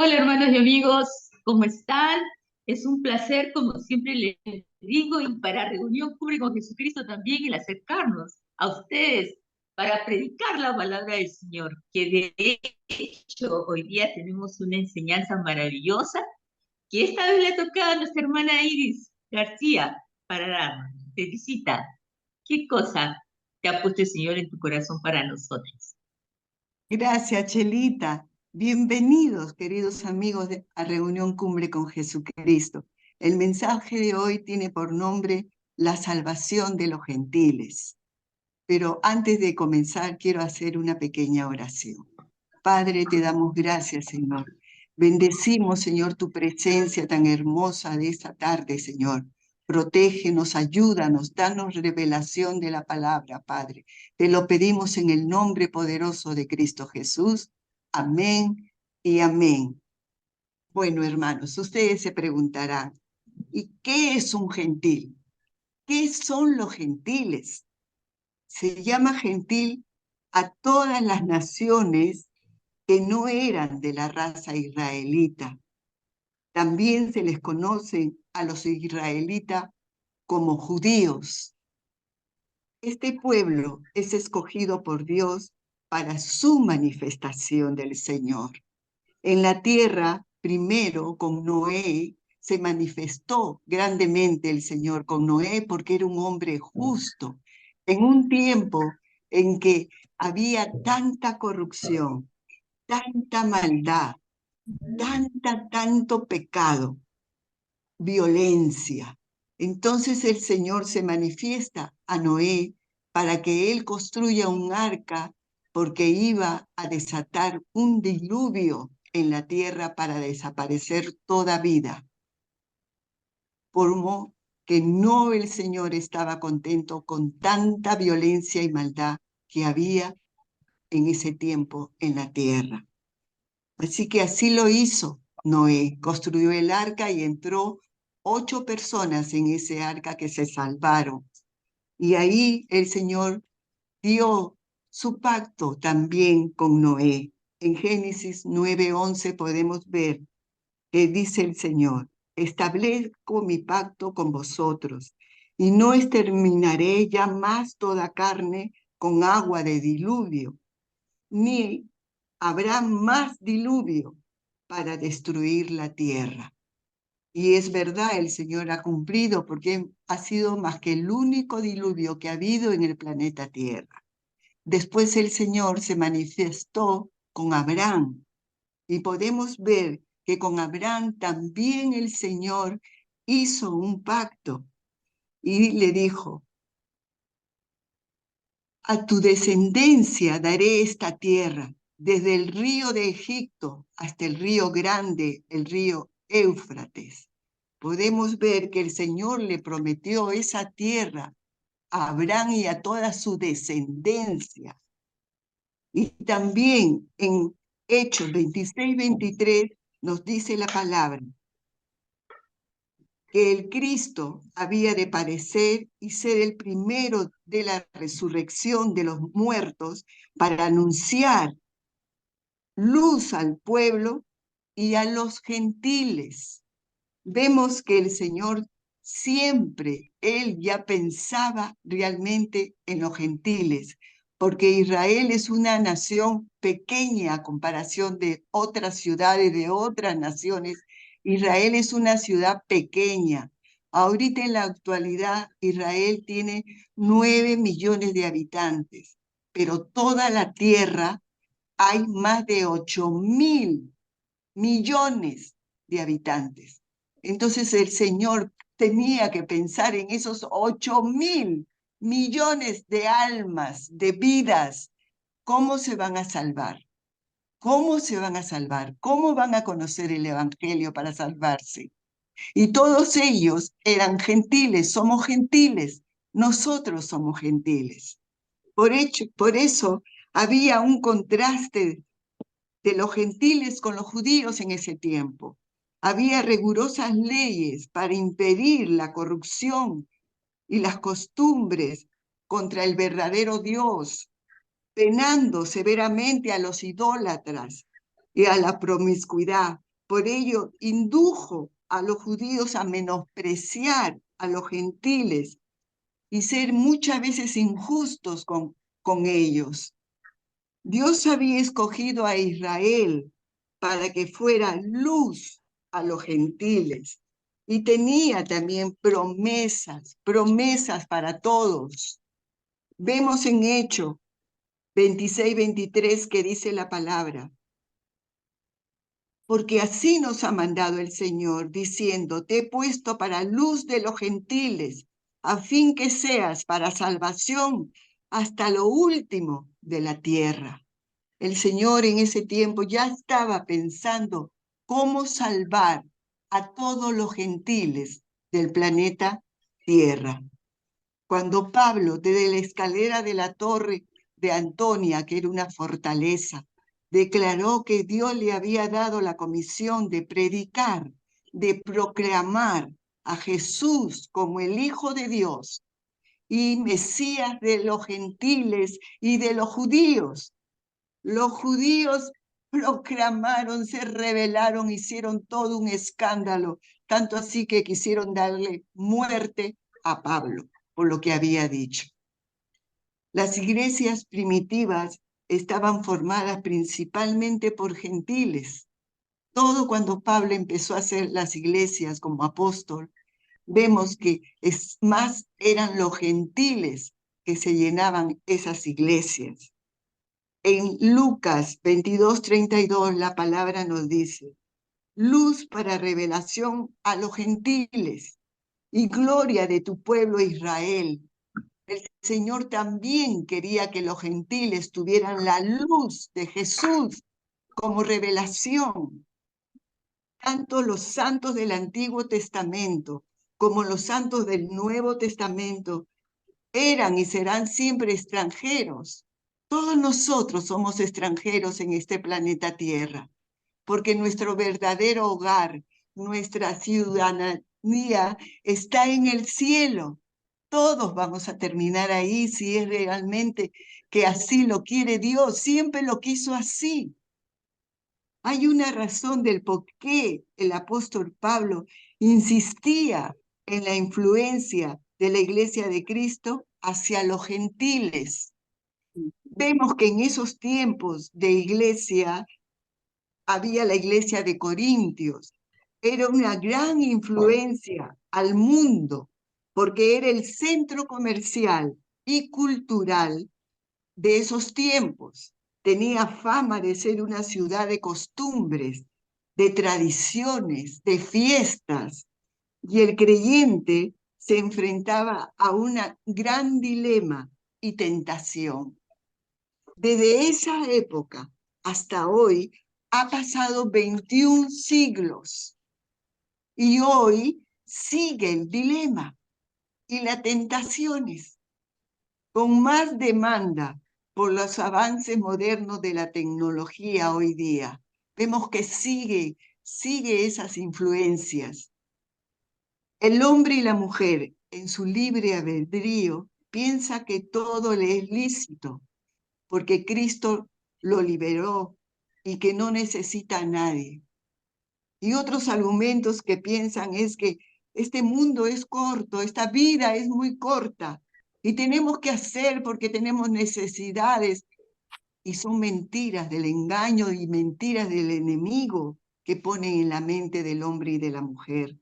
Hola hermanos y amigos, ¿cómo están? Es un placer, como siempre les digo, y para Reunión Cubre con Jesucristo también el acercarnos a ustedes para predicar la palabra del Señor, que de hecho hoy día tenemos una enseñanza maravillosa que esta vez le ha tocado a nuestra hermana Iris García para darnos. Felicita. ¿Qué cosa te ha puesto el Señor en tu corazón para nosotros? Gracias, Chelita. Bienvenidos, queridos amigos, a Reunión Cumbre con Jesucristo. El mensaje de hoy tiene por nombre la salvación de los gentiles. Pero antes de comenzar, quiero hacer una pequeña oración. Padre, te damos gracias, Señor. Bendecimos, Señor, tu presencia tan hermosa de esta tarde, Señor. Protégenos, ayúdanos, danos revelación de la palabra, Padre. Te lo pedimos en el nombre poderoso de Cristo Jesús. Amén y amén. Bueno, hermanos, ustedes se preguntarán, ¿y qué es un gentil? ¿Qué son los gentiles? Se llama gentil a todas las naciones que no eran de la raza israelita. También se les conoce a los israelitas como judíos. Este pueblo es escogido por Dios para su manifestación del Señor. En la tierra, primero con Noé, se manifestó grandemente el Señor con Noé porque era un hombre justo. En un tiempo en que había tanta corrupción, tanta maldad, tanto pecado, violencia. Entonces el Señor se manifiesta a Noé para que él construya un arca porque iba a desatar un diluvio en la tierra para desaparecer toda vida. Como que no el Señor estaba contento con tanta violencia y maldad que había en ese tiempo en la tierra. Así que así lo hizo Noé, construyó el arca y entró 8 personas en ese arca que se salvaron. Y ahí el Señor dio su pacto también con Noé. En Génesis 9:11 podemos ver que dice el Señor, establezco mi pacto con vosotros y no exterminaré ya más toda carne con agua de diluvio, ni habrá más diluvio para destruir la tierra. Y es verdad, el Señor ha cumplido porque ha sido más que el único diluvio que ha habido en el planeta Tierra. Después el Señor se manifestó con Abraham y podemos ver que con Abraham también el Señor hizo un pacto y le dijo, a tu descendencia daré esta tierra, desde el río de Egipto hasta el río grande, el río Éufrates. Podemos ver que el Señor le prometió esa tierra a Abraham y a toda su descendencia. Y también en Hechos 26:23 nos dice la palabra que el Cristo había de padecer y ser el primero de la resurrección de los muertos para anunciar luz al pueblo y a los gentiles. Vemos que el Señor siempre, Él ya pensaba realmente en los gentiles, porque Israel es una nación pequeña a comparación de otras ciudades, de otras naciones. Israel es una ciudad pequeña. Ahorita en la actualidad Israel tiene 9 millones de habitantes, pero toda la tierra hay más de 8.000 millones de habitantes. Entonces el Señor tenía que pensar en esos 8.000 millones de almas, de vidas. ¿Cómo se van a salvar? ¿Cómo se van a salvar? ¿Cómo van a conocer el Evangelio para salvarse? Y todos ellos eran gentiles, somos gentiles, nosotros somos gentiles. Por eso había un contraste de los gentiles con los judíos en ese tiempo. Había rigurosas leyes para impedir la corrupción y las costumbres contra el verdadero Dios, penando severamente a los idólatras y a la promiscuidad. Por ello, indujo a los judíos a menospreciar a los gentiles y ser muchas veces injustos con ellos. Dios había escogido a Israel para que fuera luz a los gentiles y tenía también promesas para todos. Vemos en Hechos 26-23 que dice la palabra: porque así nos ha mandado el Señor, diciendo, te he puesto para luz de los gentiles, a fin que seas para salvación hasta lo último de la tierra. El Señor en ese tiempo ya estaba pensando cómo salvar a todos los gentiles del planeta Tierra. Cuando Pablo, desde la escalera de la torre de Antonia, que era una fortaleza, declaró que Dios le había dado la comisión de predicar, de proclamar a Jesús como el Hijo de Dios y Mesías de los gentiles y de los judíos. Los judíos proclamaron, se rebelaron, hicieron todo un escándalo, tanto así que quisieron darle muerte a Pablo por lo que había dicho. Las iglesias primitivas estaban formadas principalmente por gentiles. Todo cuando Pablo empezó a hacer las iglesias como apóstol, vemos que más eran los gentiles que se llenaban esas iglesias. En Lucas 22:32 la palabra nos dice: luz para revelación a los gentiles y gloria de tu pueblo Israel. El Señor también quería que los gentiles tuvieran la luz de Jesús como revelación. Tanto los santos del Antiguo Testamento como los santos del Nuevo Testamento eran y serán siempre extranjeros. Todos nosotros somos extranjeros en este planeta Tierra, porque nuestro verdadero hogar, nuestra ciudadanía está en el cielo. Todos vamos a terminar ahí si es realmente que así lo quiere Dios. Siempre lo quiso así. Hay una razón del por qué el apóstol Pablo insistía en la influencia de la iglesia de Cristo hacia los gentiles. Vemos que en esos tiempos de iglesia había la iglesia de Corintios. Era una gran influencia al mundo porque era el centro comercial y cultural de esos tiempos. Tenía fama de ser una ciudad de costumbres, de tradiciones, de fiestas, y el creyente se enfrentaba a un gran dilema y tentación. Desde esa época hasta hoy ha pasado 21 siglos y hoy sigue el dilema y las tentaciones, con más demanda por los avances modernos de la tecnología hoy día. Vemos que sigue esas influencias. El hombre y la mujer, en su libre albedrío, piensa que todo le es lícito, porque Cristo lo liberó y que no necesita a nadie. Y otros argumentos que piensan es que este mundo es corto, esta vida es muy corta y tenemos que hacer porque tenemos necesidades. Y son mentiras del engaño y mentiras del enemigo que ponen en la mente del hombre y de la mujer.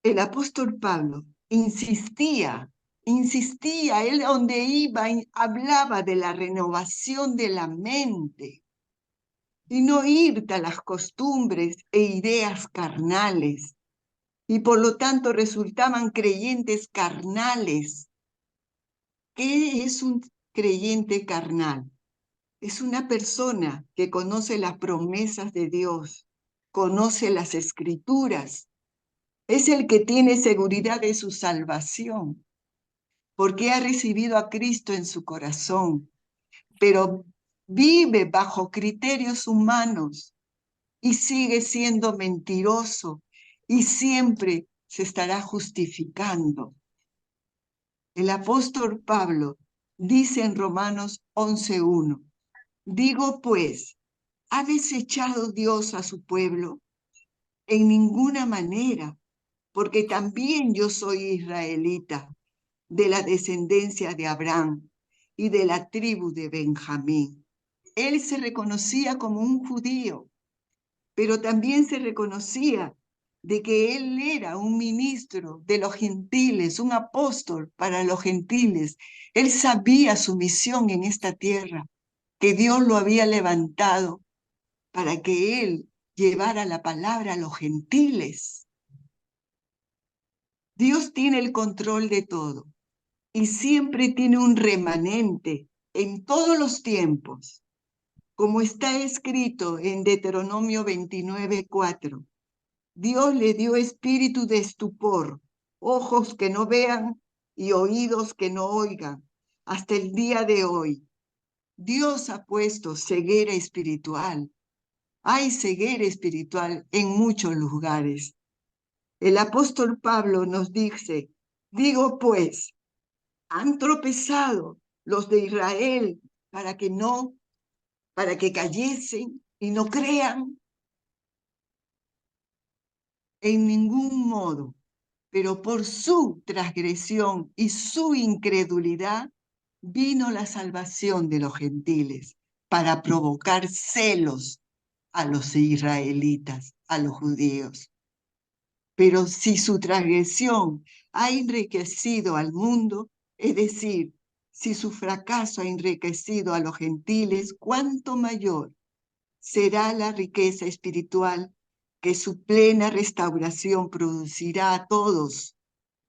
El apóstol Pablo insistía, él donde iba hablaba de la renovación de la mente y no irte a las costumbres e ideas carnales, y por lo tanto resultaban creyentes carnales. ¿Qué es un creyente carnal? Es una persona que conoce las promesas de Dios, conoce las escrituras, es el que tiene seguridad de su salvación, porque ha recibido a Cristo en su corazón, pero vive bajo criterios humanos y sigue siendo mentiroso y siempre se estará justificando. El apóstol Pablo dice en Romanos 11:1, digo pues, ¿Ha desechado Dios a su pueblo? En ninguna manera, porque también yo soy israelita, de la descendencia de Abraham y de la tribu de Benjamín. Él se reconocía como un judío, pero también se reconocía de que él era un ministro de los gentiles, un apóstol para los gentiles. Él sabía su misión en esta tierra, que Dios lo había levantado para que él llevara la palabra a los gentiles. Dios tiene el control de todo y siempre tiene un remanente en todos los tiempos, como está escrito en Deuteronomio 29:4. Dios le dio espíritu de estupor, ojos que no vean y oídos que no oigan, hasta el día de hoy. Dios ha puesto ceguera espiritual. Hay ceguera espiritual en muchos lugares. El apóstol Pablo nos dice, digo pues, han tropezado los de Israel para que cayesen y no crean en ningún modo, pero por su transgresión y su incredulidad vino la salvación de los gentiles para provocar celos a los israelitas, a los judíos. Pero si su transgresión ha enriquecido al mundo, es decir, si su fracaso ha enriquecido a los gentiles, ¿cuánto mayor será la riqueza espiritual que su plena restauración producirá a todos?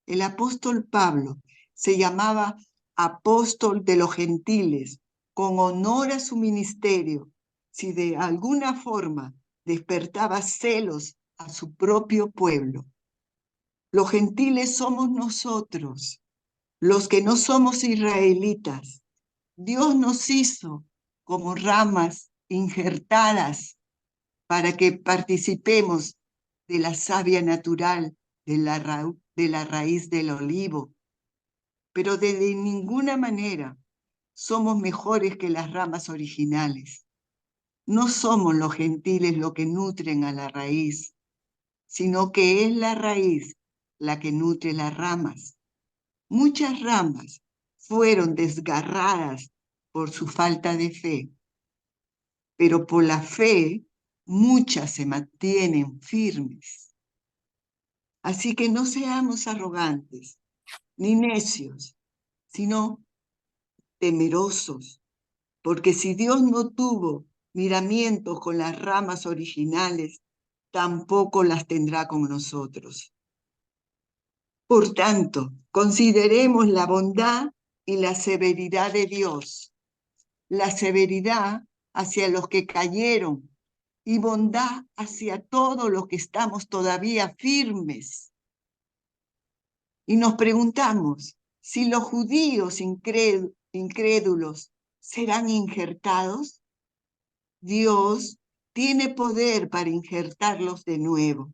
El apóstol Pablo se llamaba apóstol de los gentiles, con honor a su ministerio, si de alguna forma despertaba celos a su propio pueblo. Los gentiles somos nosotros, los que no somos israelitas. Dios nos hizo como ramas injertadas para que participemos de la savia natural de la raíz del olivo, pero de ninguna manera somos mejores que las ramas originales. No somos los gentiles los que nutren a la raíz, sino que es la raíz la que nutre las ramas. Muchas ramas fueron desgarradas por su falta de fe, pero por la fe muchas se mantienen firmes. Así que no seamos arrogantes ni necios, sino temerosos, porque si Dios no tuvo miramientos con las ramas originales, tampoco las tendrá con nosotros. Por tanto, consideremos la bondad y la severidad de Dios, la severidad hacia los que cayeron y bondad hacia todos los que estamos todavía firmes. Y nos preguntamos si los judíos incrédulos serán injertados. Dios tiene poder para injertarlos de nuevo.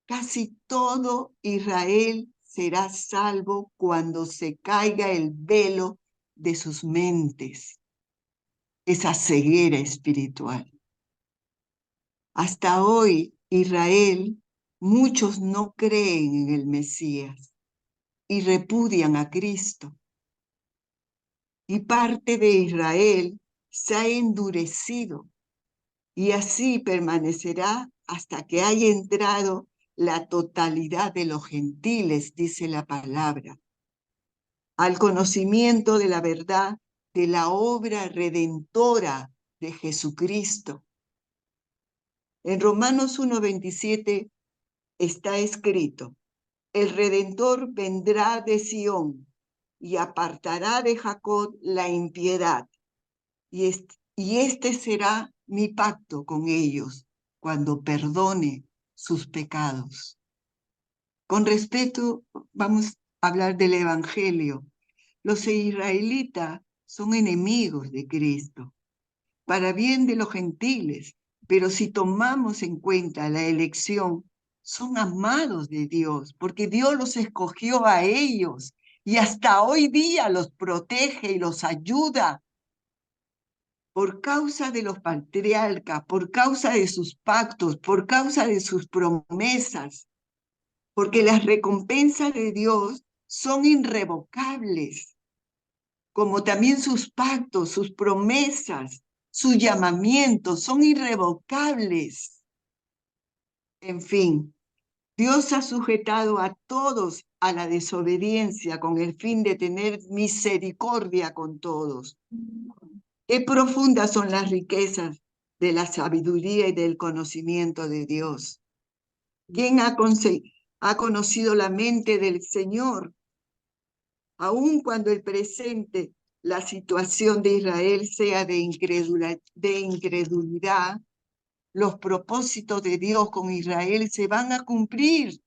Casi todo Israel será salvo cuando se caiga el velo de sus mentes, esa ceguera espiritual. Hasta hoy, Israel, muchos no creen en el Mesías y repudian a Cristo. Y parte de Israel se ha endurecido y así permanecerá hasta que haya entrado la totalidad de los gentiles, dice la palabra, al conocimiento de la verdad de la obra redentora de Jesucristo. En Romanos 1:27 está escrito, el Redentor vendrá de Sión y apartará de Jacob la impiedad, y este será mi pacto con ellos cuando perdone sus pecados. Con respeto, vamos a hablar del Evangelio. Los israelitas son enemigos de Cristo, para bien de los gentiles, pero si tomamos en cuenta la elección, son amados de Dios, porque Dios los escogió a ellos y hasta hoy día los protege y los ayuda. por causa de los patriarcas, por causa de sus pactos, por causa de sus promesas, porque las recompensas de Dios son irrevocables, como también sus pactos, sus promesas, sus llamamientos son irrevocables. En fin, Dios ha sujetado a todos a la desobediencia con el fin de tener misericordia con todos. Qué profundas son las riquezas de la sabiduría y del conocimiento de Dios. ¿Quién ha conocido la mente del Señor? Aun cuando el presente, la situación de Israel sea de incredulidad, los propósitos de Dios con Israel se van a cumplir.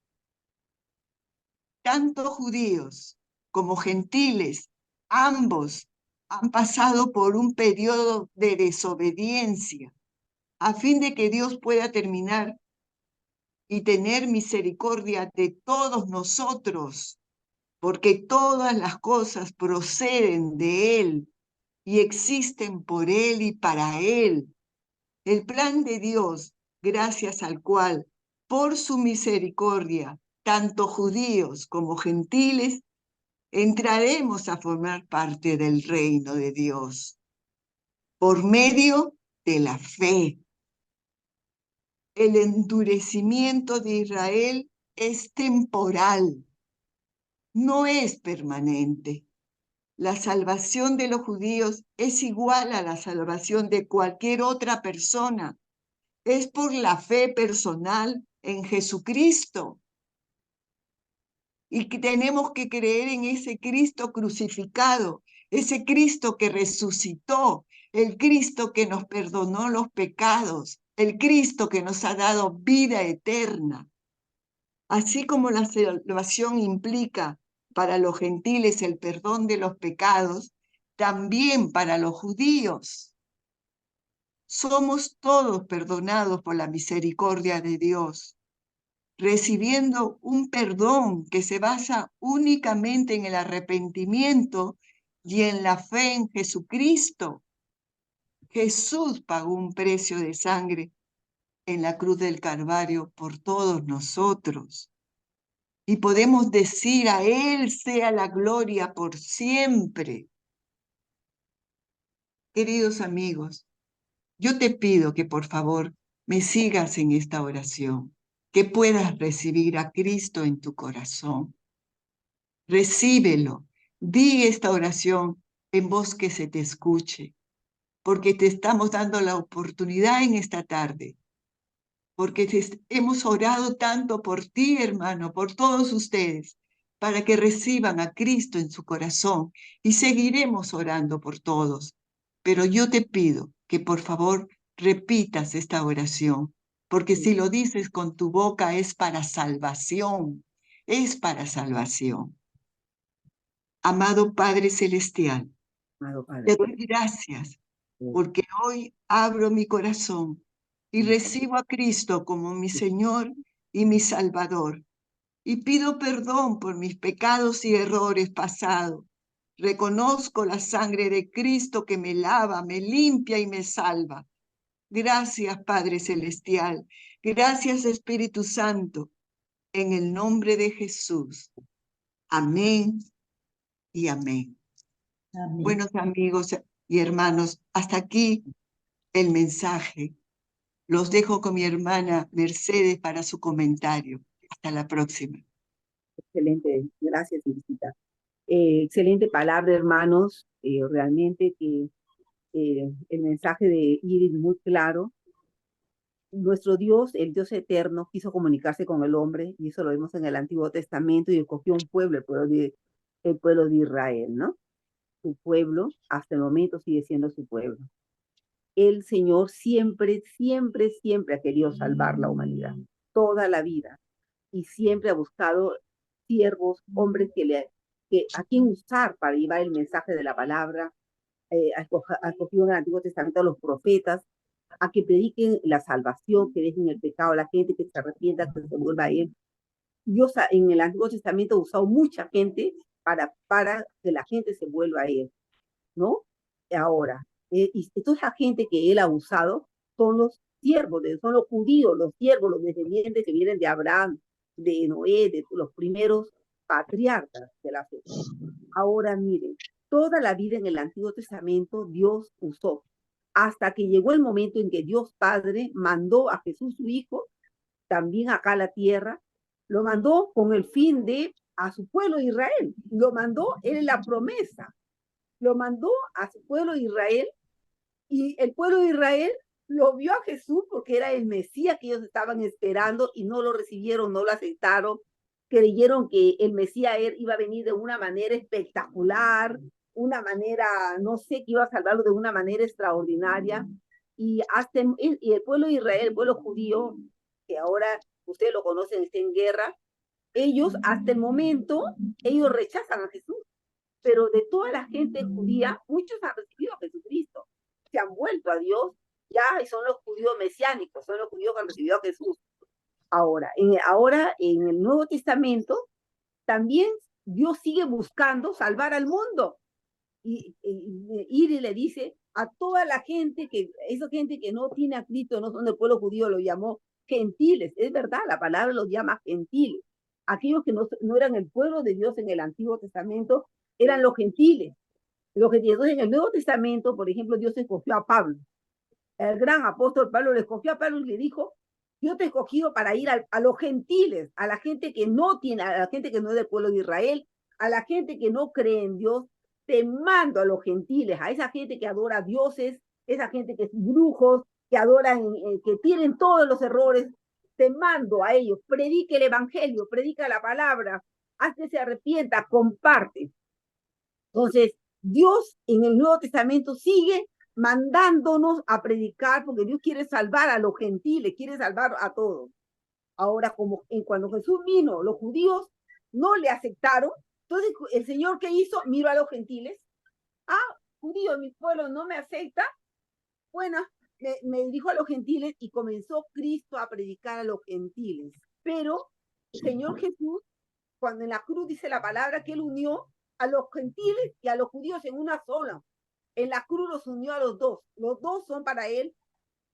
Tanto judíos como gentiles, ambos han pasado por un periodo de desobediencia, a fin de que Dios pueda terminar y tener misericordia de todos nosotros, porque todas las cosas proceden de Él y existen por Él y para Él. El plan de Dios, gracias al cual, por su misericordia, tanto judíos como gentiles, entraremos a formar parte del reino de Dios por medio de la fe. El endurecimiento de Israel es temporal, no es permanente. La salvación de los judíos es igual a la salvación de cualquier otra persona. Es por la fe personal en Jesucristo. Y que tenemos que creer en ese Cristo crucificado, ese Cristo que resucitó, el Cristo que nos perdonó los pecados, el Cristo que nos ha dado vida eterna. Así como la salvación implica para los gentiles el perdón de los pecados, también para los judíos. Somos todos perdonados por la misericordia de Dios, recibiendo un perdón que se basa únicamente en el arrepentimiento y en la fe en Jesucristo. Jesús pagó un precio de sangre en la cruz del Calvario por todos nosotros. Y podemos decir, a Él sea la gloria por siempre. Queridos amigos, yo te pido que por favor me sigas en esta oración, que puedas recibir a Cristo en tu corazón. Recíbelo. Di esta oración en voz que se te escuche, porque te estamos dando la oportunidad en esta tarde, porque hemos orado tanto por ti, hermano, por todos ustedes, para que reciban a Cristo en su corazón, y seguiremos orando por todos. Pero yo te pido que por favor repitas esta oración, porque si lo dices con tu boca es para salvación, es para salvación. Amado Padre Celestial, Amado Padre, te doy gracias porque hoy abro mi corazón y recibo a Cristo como mi Señor y mi Salvador. Y pido perdón por mis pecados y errores pasados. Reconozco la sangre de Cristo que me lava, me limpia y me salva. Gracias, Padre Celestial. Gracias, Espíritu Santo. En el nombre de Jesús. Amén y amén. Amén. Buenos amigos y hermanos, hasta aquí el mensaje. Los dejo con mi hermana Mercedes para su comentario. Hasta la próxima. excelente, gracias, Irisita. Excelente palabra, hermanos. Realmente que el mensaje de Iris muy claro. Nuestro Dios, el Dios eterno, quiso comunicarse con el hombre, y eso lo vemos en el Antiguo Testamento, y escogió un pueblo, el pueblo de Israel, ¿no? Su pueblo, hasta el momento sigue siendo su pueblo. El Señor siempre, siempre, siempre ha querido salvar la humanidad, toda la vida, y siempre ha buscado siervos, hombres que a quien usar para llevar el mensaje de la palabra. Ha escogido en el Antiguo Testamento a los profetas, a que prediquen la salvación, que dejen el pecado a la gente, que se arrepienta, que se vuelva a Él. Dios en el Antiguo Testamento ha usado mucha gente para que la gente se vuelva a Él, ¿no? Ahora, Y toda esa gente que él ha usado son los siervos, son los judíos, los siervos, los descendientes que vienen de Abraham, de Noé, de los primeros patriarcas de la fe. Ahora miren, toda la vida en el Antiguo Testamento Dios usó, hasta que llegó el momento en que Dios Padre mandó a Jesús su Hijo, también acá a la tierra, lo mandó con el fin de a su pueblo Israel, lo mandó, él la promesa, lo mandó a su pueblo Israel, y el pueblo de Israel lo vio a Jesús porque era el Mesías que ellos estaban esperando y no lo recibieron, no lo aceptaron, creyeron que el Mesías iba a venir de una manera espectacular, una manera, no sé, que iba a salvarlo de una manera extraordinaria. Y el pueblo de Israel, el pueblo judío, que ahora ustedes lo conocen, está en guerra, ellos hasta el momento, ellos rechazan a Jesús, pero de toda la gente judía, muchos han recibido a Jesucristo, se han vuelto a Dios, ya, y son los judíos mesiánicos, son los judíos que han recibido a Jesús. Ahora en el Nuevo Testamento, también Dios sigue buscando salvar al mundo. Y le dice a toda la gente esa gente que no tiene a Cristo, no son del pueblo judío, lo llamó gentiles. Es verdad, la palabra los llama gentiles. Aquellos que no eran el pueblo de Dios en el Antiguo Testamento eran los gentiles. Entonces, en el Nuevo Testamento, por ejemplo, Dios escogió a Pablo. El gran apóstol Pablo le escogió a Pablo y le dijo: yo te he escogido para ir a los gentiles, a la gente que no tiene, a la gente que no es del pueblo de Israel, a la gente que no cree en Dios. Te mando a los gentiles, a esa gente que adora a dioses, esa gente que es brujos, que adoran, que tienen todos los errores. Te mando a ellos, predica el evangelio, predica la palabra, haz que se arrepienta, comparte. Entonces, Dios en el Nuevo Testamento sigue mandándonos a predicar, porque Dios quiere salvar a los gentiles, quiere salvar a todos. Ahora, cuando Jesús vino, los judíos no le aceptaron. Entonces, el Señor, ¿qué hizo? Miró a los gentiles. Ah, judíos, mi pueblo no me acepta. Bueno, me dijo a los gentiles, y comenzó Cristo a predicar a los gentiles. Pero el Señor Jesús, cuando en la cruz dice la palabra que él unió a los gentiles y a los judíos en una sola. En la cruz los unió a los dos. Los dos son para él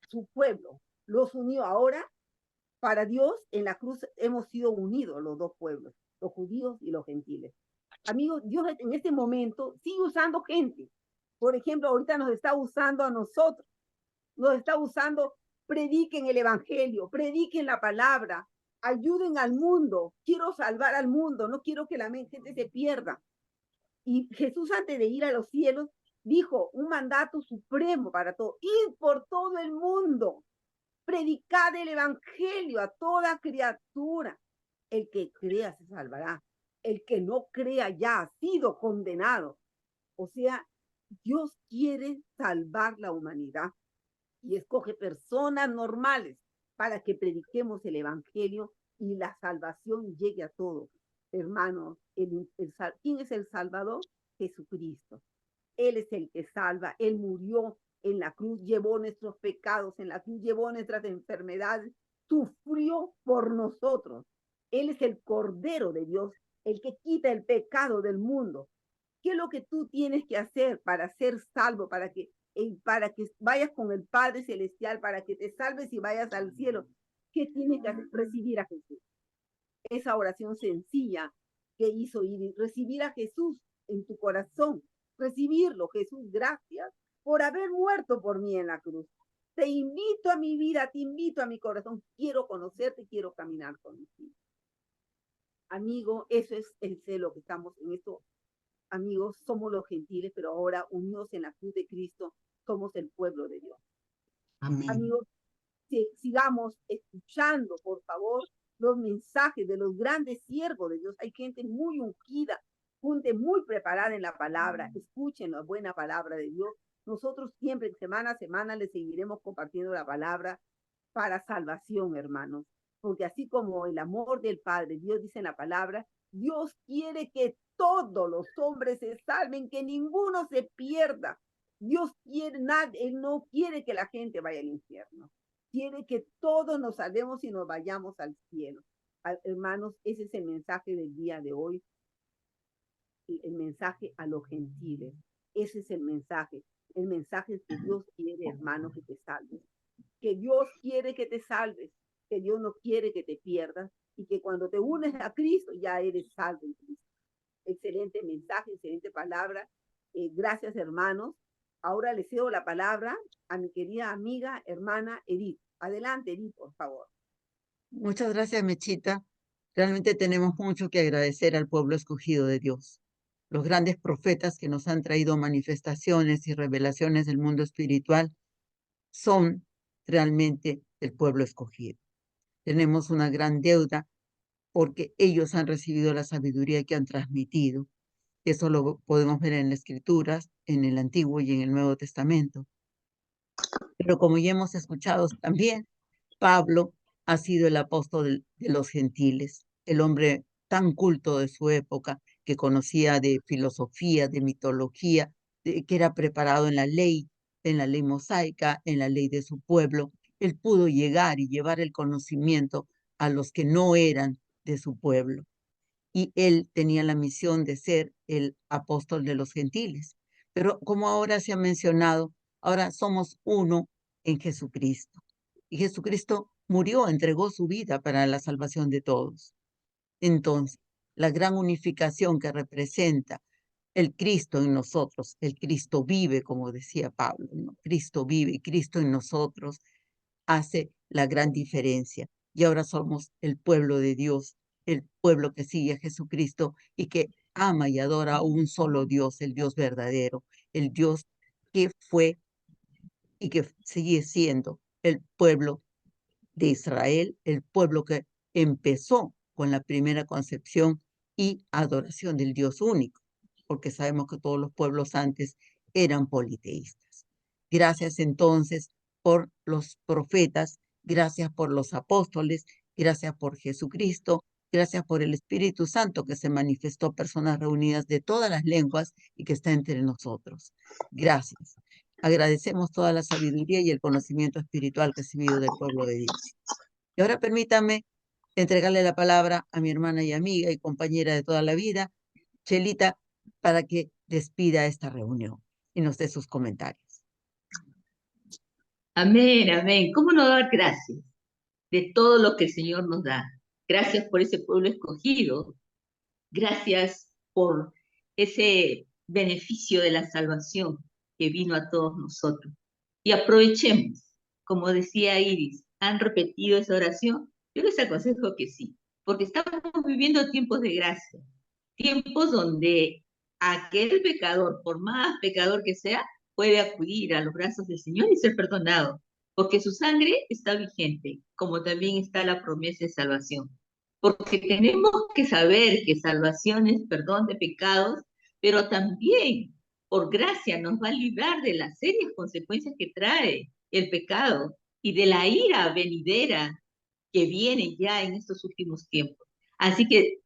su pueblo. Los unió. Ahora, para Dios, en la cruz hemos sido unidos los dos pueblos, los judíos y los gentiles. Amigos, Dios en este momento sigue usando gente. Por ejemplo, ahorita nos está usando a nosotros. Nos está usando, prediquen el evangelio, prediquen la palabra, ayuden al mundo. Quiero salvar al mundo, no quiero que la gente se pierda. Y Jesús, antes de ir a los cielos, dijo un mandato supremo para todos: ir por todo el mundo, predicar el evangelio a toda criatura. El que crea se salvará, el que no crea ya ha sido condenado. O sea, Dios quiere salvar la humanidad y escoge personas normales para que prediquemos el evangelio y la salvación llegue a todos. Hermanos, ¿quién es el Salvador? Jesucristo. Él es el que salva. Él murió en la cruz, llevó nuestros pecados en la cruz, llevó nuestras enfermedades, sufrió por nosotros. Él es el Cordero de Dios, el que quita el pecado del mundo. ¿Qué es lo que tú tienes que hacer para ser salvo, para que vayas con el Padre Celestial, para que te salves y vayas al cielo? ¿Qué tienes que hacer? Recibir a Jesús. Esa oración sencilla que hizo Iris, recibir a Jesús en tu corazón, recibirlo. Jesús, gracias por haber muerto por mí en la cruz. Te invito a mi vida, te invito a mi corazón. Quiero conocerte, quiero caminar contigo. Amigo, eso es el celo que estamos en esto. Amigos, somos los gentiles, pero ahora unidos en la cruz de Cristo, somos el pueblo de Dios. Amén. Amigos, sigamos escuchando, por favor, los mensajes de los grandes siervos de Dios. Hay gente muy ungida, gente muy preparada en la palabra. Escuchen la buena palabra de Dios. Nosotros siempre, semana a semana, les seguiremos compartiendo la palabra para salvación, hermanos. Porque así como el amor del Padre, Dios dice en la palabra, Dios quiere que todos los hombres se salven, que ninguno se pierda. Dios quiere, Él no quiere que la gente vaya al infierno. Quiere que todos nos salvemos y nos vayamos al cielo. Hermanos, ese es el mensaje del día de hoy. El mensaje a los gentiles. Ese es el mensaje. El mensaje es que Dios quiere, hermano, que te salves. Que Dios quiere que te salves. Que Dios no quiere que te pierdas. Y que cuando te unes a Cristo ya eres salvo en Cristo. Excelente mensaje, excelente palabra. Gracias, hermanos. Ahora le cedo la palabra a mi querida amiga, hermana Edith. Adelante, Edith, por favor. Muchas gracias, Mechita. Realmente tenemos mucho que agradecer al pueblo escogido de Dios. Los grandes profetas que nos han traído manifestaciones y revelaciones del mundo espiritual son realmente el pueblo escogido. Tenemos una gran deuda porque ellos han recibido la sabiduría que han transmitido. Eso lo podemos ver en las Escrituras, en el Antiguo y en el Nuevo Testamento. Pero como ya hemos escuchado también, Pablo ha sido el apóstol de los gentiles, el hombre tan culto de su época, que conocía de filosofía, de mitología, que era preparado en la ley mosaica, en la ley de su pueblo. Él pudo llegar y llevar el conocimiento a los que no eran de su pueblo. Y él tenía la misión de ser el apóstol de los gentiles. Pero como ahora se ha mencionado, ahora somos uno en Jesucristo. Y Jesucristo murió, entregó su vida para la salvación de todos. Entonces, la gran unificación que representa el Cristo en nosotros, el Cristo vive, como decía Pablo, ¿no? Cristo vive y Cristo en nosotros hace la gran diferencia. Y ahora somos el pueblo de Dios, el pueblo que sigue a Jesucristo y que ama y adora a un solo Dios, el Dios verdadero, el Dios que fue y que sigue siendo el pueblo de Israel, el pueblo que empezó con la primera concepción y adoración del Dios único, porque sabemos que todos los pueblos antes eran politeístas. Gracias entonces por los profetas, gracias por los apóstoles, gracias por Jesucristo, gracias por el Espíritu Santo que se manifestó, personas reunidas de todas las lenguas y que está entre nosotros. Gracias. Agradecemos toda la sabiduría y el conocimiento espiritual recibido del pueblo de Dios. Y ahora permítame entregarle la palabra a mi hermana y amiga y compañera de toda la vida, Chelita, para que despida esta reunión y nos dé sus comentarios. Amén, amén. ¿Cómo no dar gracias de todo lo que el Señor nos da? Gracias por ese pueblo escogido. Gracias por ese beneficio de la salvación que vino a todos nosotros. Y aprovechemos, como decía Iris, ¿han repetido esa oración? Yo les aconsejo que sí, porque estamos viviendo tiempos de gracia, tiempos donde aquel pecador, por más pecador que sea, puede acudir a los brazos del Señor y ser perdonado, porque su sangre está vigente, como también está la promesa de salvación. Porque tenemos que saber que salvación es perdón de pecados, pero también por gracia nos va a librar de las serias consecuencias que trae el pecado y de la ira venidera que viene ya en estos últimos tiempos. Así que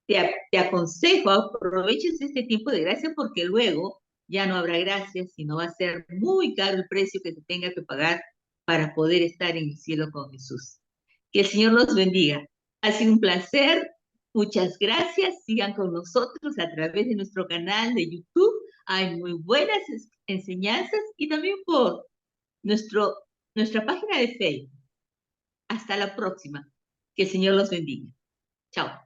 te aconsejo, aproveches este tiempo de gracia porque luego ya no habrá gracia, sino va a ser muy caro el precio que se tenga que pagar para poder estar en el cielo con Jesús. Que el Señor los bendiga. Ha sido un placer. Muchas gracias. Sigan con nosotros a través de nuestro canal de YouTube. Hay muy buenas enseñanzas y también por nuestra página de Facebook. Hasta la próxima. Que el Señor los bendiga. Chao.